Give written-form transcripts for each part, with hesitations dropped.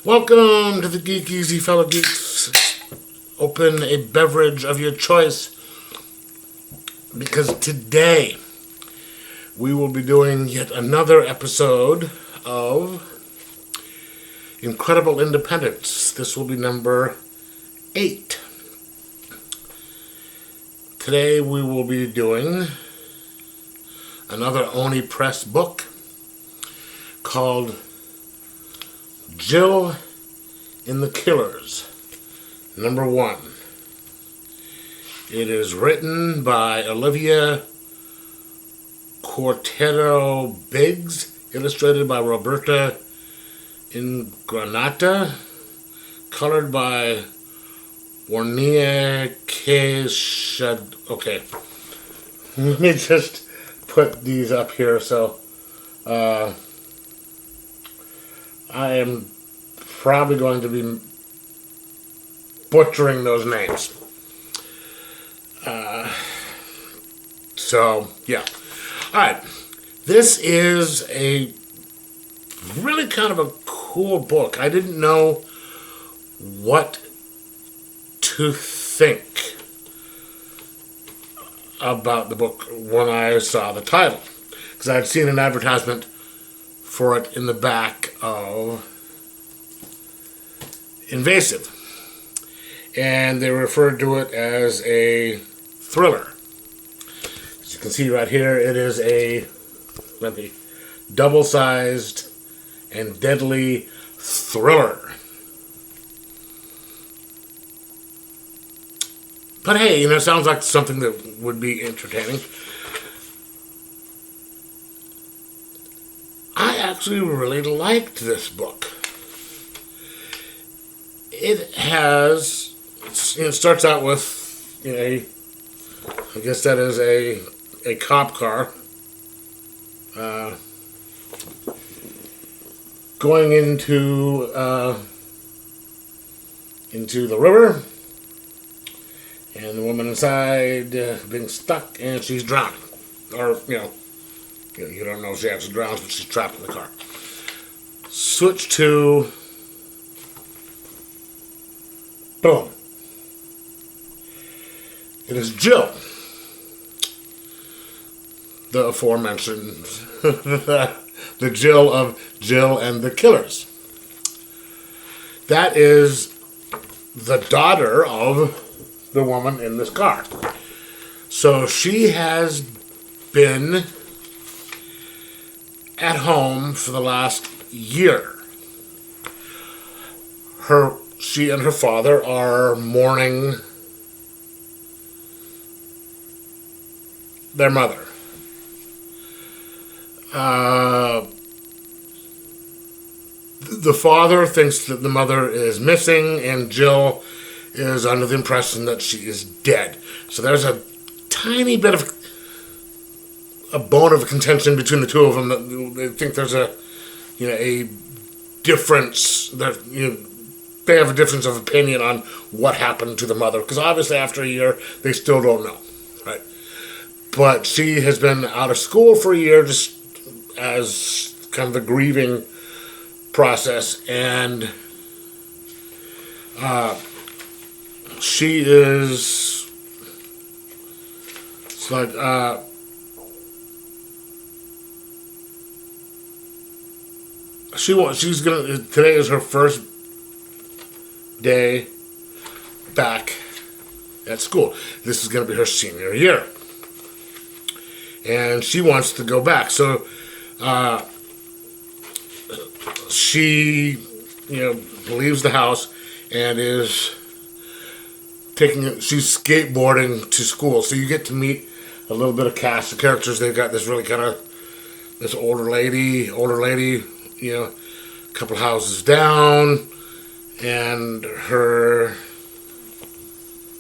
Welcome to the Geek Easy, fellow geeks. Open a beverage of your choice, because today we will be doing yet another episode of Incredible Independence. This will be number 8. Today we will be doing another Oni Press book called Jill and the Killers, number 1. It is written by Olivia Cortero Biggs, illustrated by Roberta Ingranata, colored by Warnia K. Okay, let me just put these up here so I am probably going to be butchering those names. Yeah. Alright. This is a really kind of a cool book. I didn't know what to think about the book when I saw the title, because I had seen an advertisement for it in the back of Invasive, and they referred to it as a thriller. As you can see right here, it is a double-sized and deadly thriller. But hey, it sounds like something that would be entertaining. I actually really liked this book. It starts out with I guess that is a cop car going into the river, and the woman inside being stuck, and she's drowning, or you don't know if she actually drowns, but she's trapped in the car. Switch to boom. It is Jill, the aforementioned, the Jill of Jill and the Killers. That is the daughter of the woman in this car. So she has been at home for the last year. She and her father are mourning their mother. The father thinks that the mother is missing, and Jill is under the impression that she is dead. So there's a tiny bit of a bone of contention between the two of them. That they think there's a difference. That they have a difference of opinion on what happened to the mother, because obviously after a year they still don't know, right? But she has been out of school for a year, just as kind of a grieving process, and she is today is her first day back at school. This is going to be her senior year, and she wants to go back. So she leaves the house and is she's skateboarding to school. So you get to meet a little bit of cast of characters. They've got this really kind of this older lady, a couple houses down, and her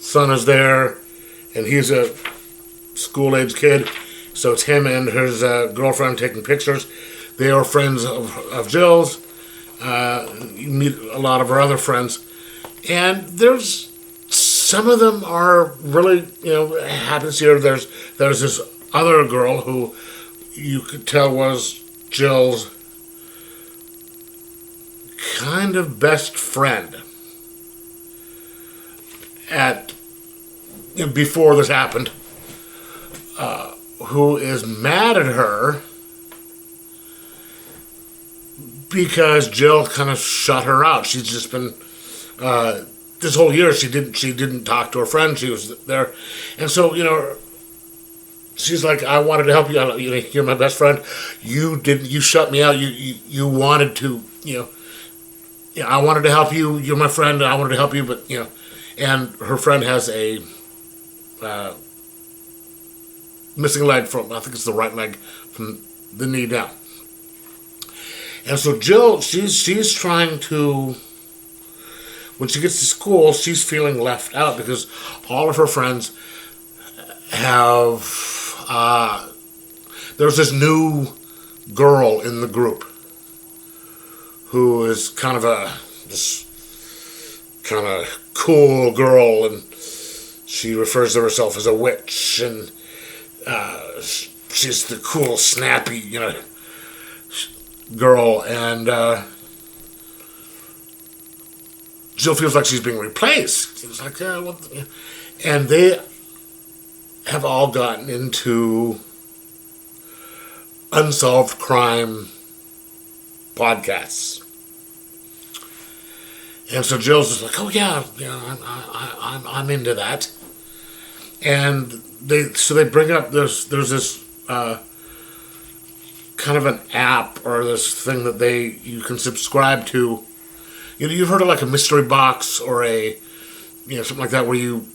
son is there, and he's a school-age kid. So it's him and his girlfriend taking pictures. They are friends of Jill's. You meet a lot of her other friends, and there's some of them are really happens here. There's this other girl who you could tell was Jill's kind of best friend at before this happened, who is mad at her because Jill kind of shut her out. She's just been this whole year she didn't talk to her friend. She was there, and so she's like, I wanted to help you. You're my best friend. You didn't. You shut me out. You wanted to. I wanted to help you. You're my friend. I wanted to help you, but and her friend has a missing leg from, I think it's the right leg, from the knee down. And so Jill, she's trying to, when she gets to school, she's feeling left out because all of her friends have, there's this new girl in the group who is kind of this kind of cool girl, and she refers to herself as a witch, and she's the cool, snappy, girl, and Jill feels like she's being replaced. She's like, and they have all gotten into unsolved crime podcasts. And so Jill's just like, oh yeah, I'm into that. And they bring up there's this kind of an app or this thing that you can subscribe to. You've heard of like a mystery box or a something like that where you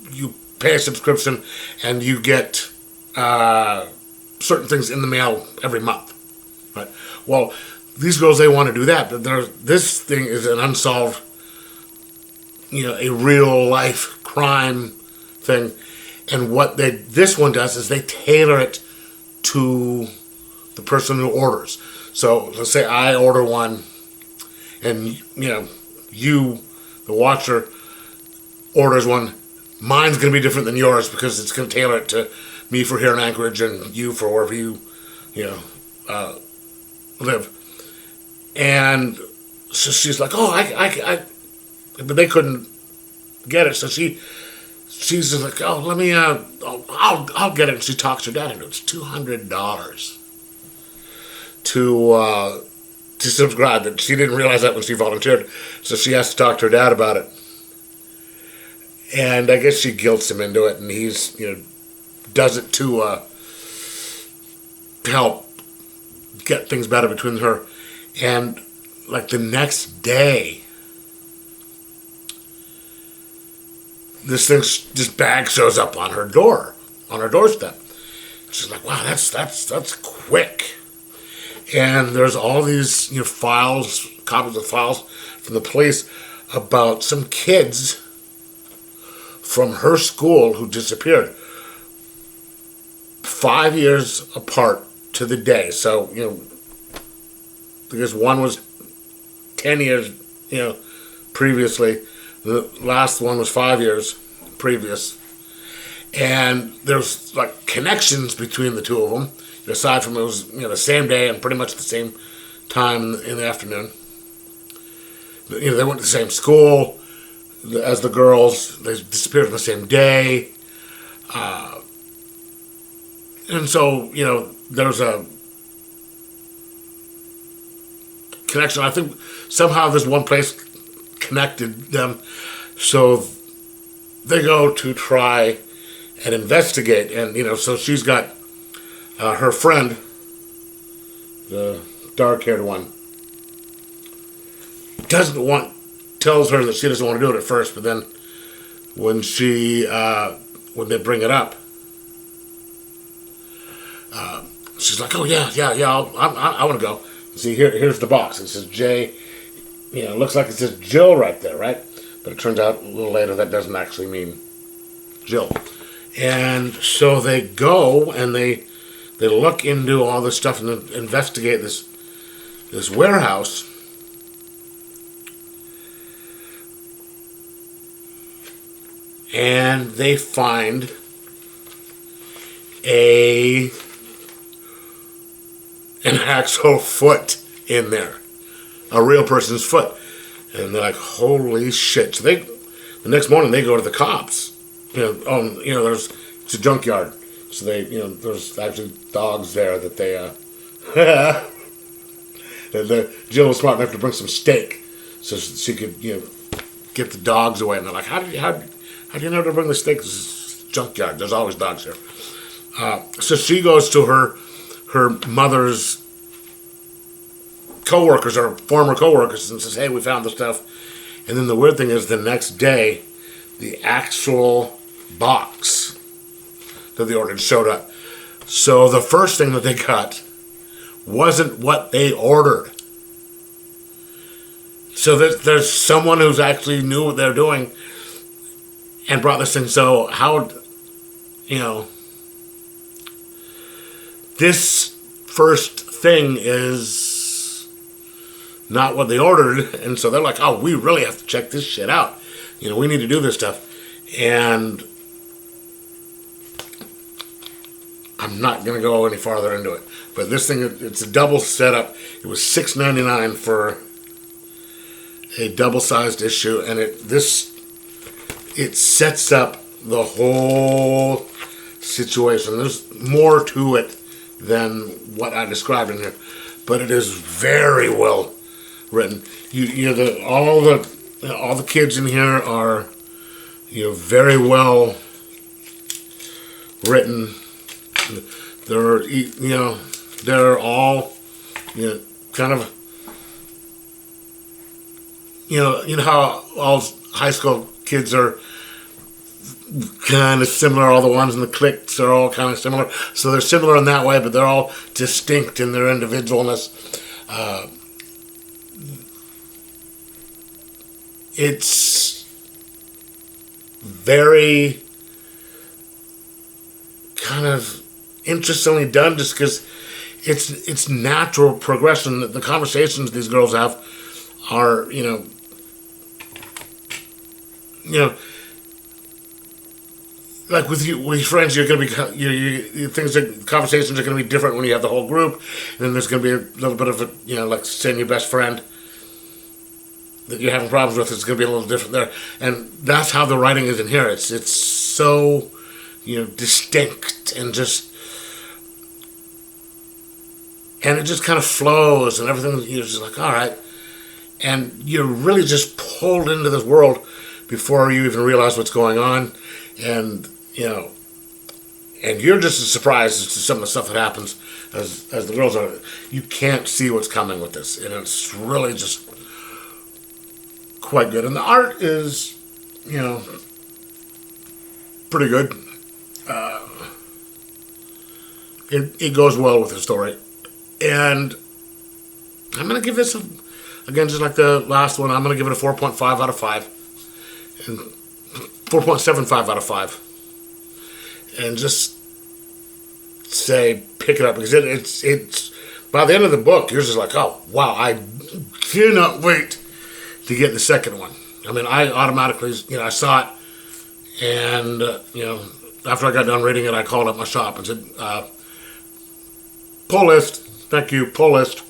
pay a subscription and you get certain things in the mail every month, right? Well, these girls, they want to do that, but this thing is an unsolved, a real life crime thing. And what this one does is they tailor it to the person who orders. So let's say I order one, and you, the watcher, orders one. Mine's going to be different than yours because it's going to tailor it to me for here in Anchorage and you for wherever you live. And so she's like, oh, I but they couldn't get it, so she's just like, oh, let me, I'll get it. And she talks her dad into it. It's $200 to subscribe. And she didn't realize that when she volunteered, so she has to talk to her dad about it. And I guess she guilts him into it, and he's, does it to help get things better between her. And like the next day, this bag shows up on her doorstep. She's like, wow, that's quick. And there's all these files, copies of files from the police about some kids from her school who disappeared 5 years apart to the day. So, because one was 10 years, previously. The last one was 5 years previous. And there's like connections between the two of them. Aside from it was the same day and pretty much the same time in the afternoon. They went to the same school as the girls. They disappeared on the same day. And so, there's a connection. I think somehow this one place connected them. So they go to try and investigate. And, so she's got her friend, the dark-haired one, tells her that she doesn't want to do it at first, but then when when they bring it up, she's like, oh yeah, I want to go. See, here's the box. It says J, it looks like it says Jill right there, right? But it turns out a little later that doesn't actually mean Jill. And so they go and they look into all this stuff and investigate this warehouse. And they find an actual foot in there, a real person's foot. And they're like, holy shit. So the next morning they go to the cops. It's a junkyard. So there's actually dogs there that they, Jill was smart enough to bring some steak so she could, get the dogs away. And they're like, how do you know to bring the steak? This is a junkyard. There's always dogs here. So she goes to her mother's co-workers or former co-workers and says, hey, we found the stuff. And then the weird thing is the next day, the actual box that they ordered showed up. So the first thing that they got wasn't what they ordered. So there's someone who's actually knew what they're doing and brought this thing. So how, this first thing is not what they ordered, and so they're like, oh, we really have to check this shit out. We need to do this stuff. And I'm not going to go any farther into it. But this thing, it's a double setup. It was $6.99 for a double-sized issue, and it sets up the whole situation. There's more to it than what I described in here, but it is very well written. All the kids in here are very well written. They're all kind of how all high school kids are kind of similar. All the ones in the cliques are all kind of similar. So they're similar in that way, but they're all distinct in their individualness. It's very kind of interestingly done, just because it's natural progression. The conversations these girls have are, like with your friends, you're going to be conversations are going to be different when you have the whole group, and then there's going to be a little bit of a, like saying your best friend that you're having problems with, it's going to be a little different there, and that's how the writing is in here. It's so distinct and it just kind of flows, and everything. You're just like, all right, and you're really just pulled into this world before you even realize what's going on, and and you're just as surprised as to some of the stuff that happens as the girls are. You can't see what's coming with this, and it's really just quite good. And the art is, pretty good. It goes well with the story. And I'm going to give this, again, just like the last one, I'm going to give it a 4.5 out of 5. And 4.75 out of 5. And just say, pick it up. Because it's by the end of the book, you're just like, oh, wow, I cannot wait to get the second one. I mean, I automatically, I saw it, and, after I got done reading it, I called up my shop and said, pull list, thank you, pull list.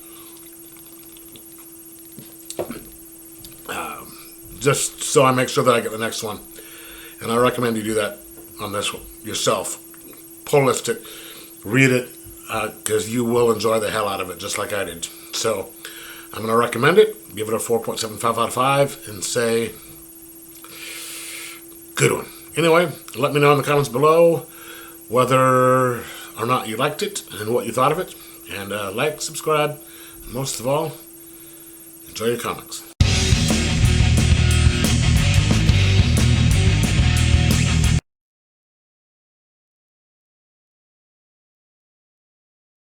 Just so I make sure that I get the next one. And I recommend you do that on this one yourself. Pull list it, read it, because you will enjoy the hell out of it, just like I did. So I'm going to recommend it, give it a 4.75 out of 5, and say, good one. Anyway, let me know in the comments below whether or not you liked it and what you thought of it. And like, subscribe, and most of all, enjoy your comics.